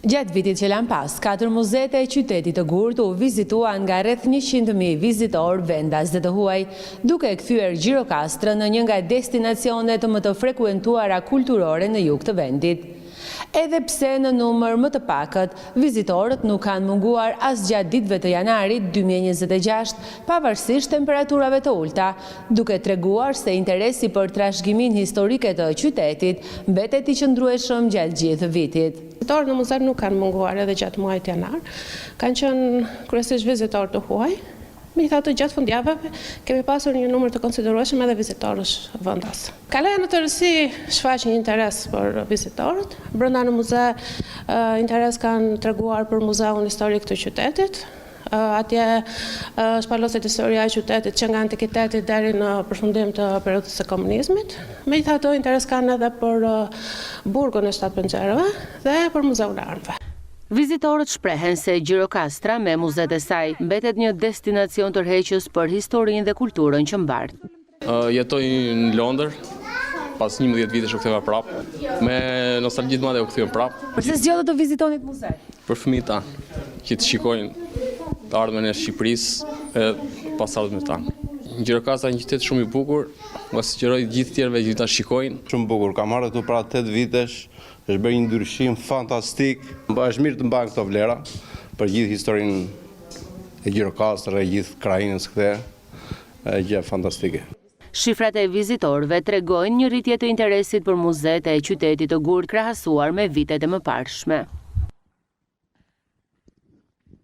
Gjatë vitit që lan pas, 4 muzeet e qytetit të Gurt u vizituan nga rreth 100.000 vizitorë vendas dhe të huaj, duke kthyer Gjirokastrën në një nga destinacionet më të frekuentuara kulturore në jug të vendit. Edhe pse në numër më të pakët, vizitorët nuk kanë munguar as gjatë ditëve të janarit 2026, pavarësisht temperaturave të ulta, duke treguar se interesi për trashëgimin historike të qytetit mbetet I qëndrueshëm gjatë gjithë vitit. Vizitorët në muze nuk kanë munguar edhe gjatë muajit janar, kanë qenë kryesisht vizitorë të huaj. Megjithatë, gjatë fundjavëve kemi pasur një numër të konsiderueshëm edhe vizitorësh vendas. Kalaja në tërësi shfaq një interes për vizitorët. Brenda në muze interes kanë treguar për muzeun historik të qytetit. Atje shpaloset historia e qytetit që nga antikiteti deri në përfundim të periudhës së komunizmit. Megjithatë, interes kanë edhe për burgun e 7 penxherëve dhe për muzeun e armëve. Vizitorët shprehen se Gjirokastra me muzeet e saj mbetet një destinacion tërheqës për historinë dhe kulturën që mbart. Jetoj në Londër, pas 11 vitesh u ktheva prapë, me nostalgji të madhe u kthyem prapë. Pse zgjodhët të vizitoni muzeet? Për fëmijët tanë, që të shikojnë të ardhmen e Shqipërisë e pasardhësve tanë. Gjirokastra është një qytet shumë I bukur, më sugjeroj gjithë tjerëve që ta shikojnë. Shumë bukur, kam marrë këtu pra 8 vitesh. Është bërë një ndryshim fantastik. Është mirë të mbajmë këto vlera për gjithë historinë e Gjirokastrës, e gjithë krajinës këthe, gjë fantastike. Shifrat e vizitorëve tregojnë një rritje të interesit për muzeet e qytetit të Gurt krahasuar me vitet e mëparshme.